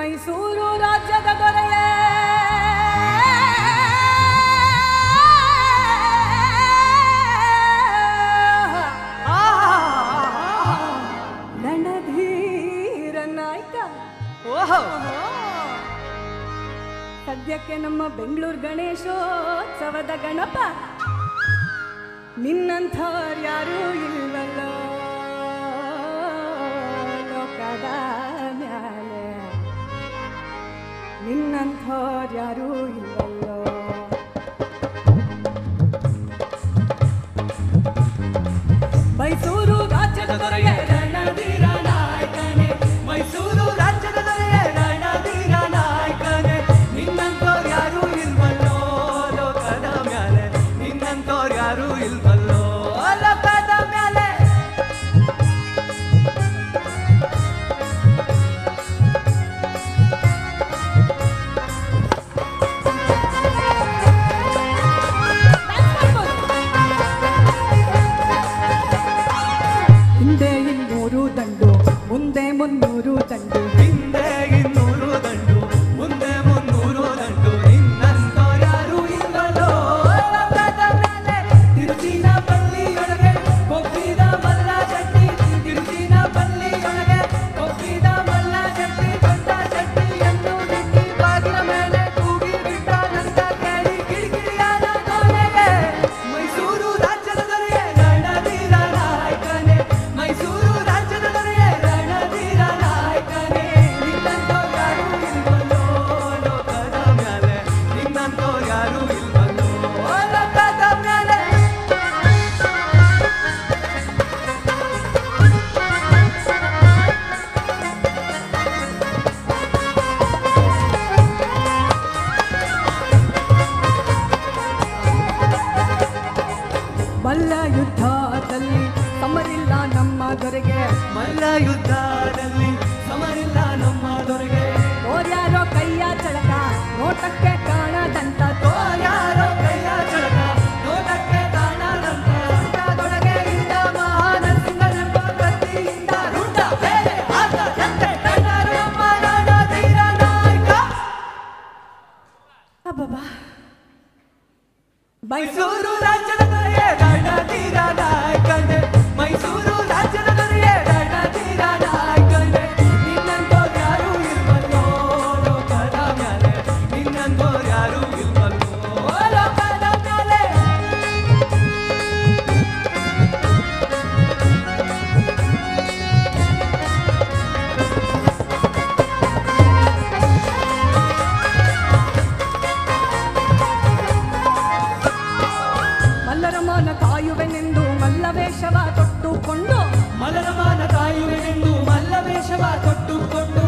ಮೈಸೂರು ರಾಜ್ಯದ ದೊರೆಯೇ ರಣಧೀರ ನಾಯಕ. ಸದ್ಯಕ್ಕೆ ನಮ್ಮ ಬೆಂಗಳೂರು ಗಣೇಶೋತ್ಸವದ ಗಣಪ ನಿನ್ನಂಥವ್ರು ಯಾರೂ ಇಲ್ವಲ್ಲೋ ಲೋಕದ ಮ್ಯಾಲೆ, ನಿನ್ನಂಥವ್ರು ಯಾರೂ ಇಲ್ವಲ್ಲೋ. ಮೈಸೂರು ರಾಜ್ಯದ ದೊರೆಯೇ ರಣಧೀರ ನಾಯಕನೇ, ಮೈಸೂರು ರಾಜ್ಯದ ದೊರೆಯೇ ರಣಧೀರ ನಾಯಕನೇ, ನಿನ್ನಂಥವ್ರು ಯಾರೂ ಇಲ್ವಲ್ಲೋ ಲೋಕದ ಮ್ಯಾಲೆ, ನಿನ್ನಂಥವ್ರು ಯಾರೂ ಇಲ್ವಲ್ಲೋ ಲೋಕದ ಮ್ಯಾಲೆ. ಹಿಂದೆ 200 ದಂಡು ಮುಂದೆ 300 ದಂಡು, ಹಿಂದೆ 200 ದಂಡು ಮುಂದೆ 300 ದಂಡು, ನಿನ್ನಂಥವ್ರು ಯಾರೂ ಇಲ್ವಲ್ಲೋ ಲೋಕದ ಮ್ಯಾಲೆ. ತಿರುಚಿನ ಬಳ್ಳಿಯೊಳಗೆ ಕೊಬ್ಬಿದ ಮಲ್ಲ ಚಟ್ಟಿ, ತಿರುಚಿನ ಬಳ್ಳಿಯೊಳಗೆ ಕೊಬ್ಬಿದ ಮಲ್ಲ ಚಟ್ಟಿ, ದೊಡ್ಡ ಚಟ್ಟಿಯನ್ನು ನೆಟ್ಟಿ ಬಾಗಿಲ ಮೇಲೆ ಕೂಗಿ ಬಿಟ್ಟಾನಂತ ಕೇಳಿ ಕಿಡಿಕಿಡಿಯಾದ ಕೊನೆಗೆ. ಮೈಸೂರು ರಾಜ್ಯದ ದೊರೆಯೇ ರಣಧೀರ ನಾಯಕನೇ, ಮೈಸೂರು ರಾಜ್ಯದ ದೊರೆಯೇ ರಣಧೀರ ನಾಯಕನೇ, ನಿನ್ನಂಥವ್ರು ಯಾರೂ ಇಲ್ವಲ್ಲೋ ಲೋಕದ ಮ್ಯಾಲೆ, ನಿನ್ನಂಥವ್ರು ಯಾರೂ ಇಲ್ವಲ್ಲೋ ಲೋಕದ ಮ್ಯಾಲೆ. ಮಲ್ಲ ಯುದ್ಧದಲ್ಲಿ ಸಮರಿಲ್ಲ ನಮ್ಮ ದೊರೆಗೆ, ಮಲ್ಲ ಯುದ್ಧದಲ್ಲಿ ಸಮರಿಲ್ಲ ನಮ್ಮ ದೊರೆಗೆ, ತೋರ್ಯಾರೋ ಕೈಯ ಚಳಕ ನೋಟಕ್ಕೆ ಕಾಣದಂತ, ತೋರ್ಯಾರೋ ಕೈಯ ಚಳಕ ನೋಟಕ್ಕೆ ಕಾಣದಂತ, ರುಂಡದೊಳಗೆ ಇದ್ದ ಮಹಾನರಸಿಂಹನೆಂಬ ಕತ್ತಿಯಿಂದ ರುಂಡ ಬೇರೆ ಆತದಂತೆ ಕಂಡರು ನಮ್ಮ ರಣಧೀರ ನಾಯಕ. ಅಬ್ಬಬ್ಬಾ. ಮೈಸೂರು ರಾಜ್ಯದ ದೊರೆಯೇ ರಣಧೀರ ನಾಯಕನೇ, ಮೈಸೂರು ರಾಜ್ಯದ ದೊರೆಯೇ ರಣಧೀರ ನಾಯಕನೇ, ನಿನ್ನಂಥವ್ರು ಯಾರೂ ಇಲ್ವಲ್ಲೋ ಲೋಕದ ಮ್ಯಾಲೆ, ನಿನ್ನಂಥವ್ರು ಯಾರೂ ಇಲ್ವಲ್ಲೋ ಲೋಕದ ಮ್ಯಾಲೆ. ಮಲ್ಲರಮನ ಕಾಯುವೆನೆಂದು ಮಲ್ಲವೇಷವ ತೊಟ್ಟುಕೊಂಡು, ಮಲ್ಲರಮನ ಕಾಯುವೆನೆಂದು ಮಲ್ಲವೇಷವ ತೊಟ್ಟುಕೊಂಡು,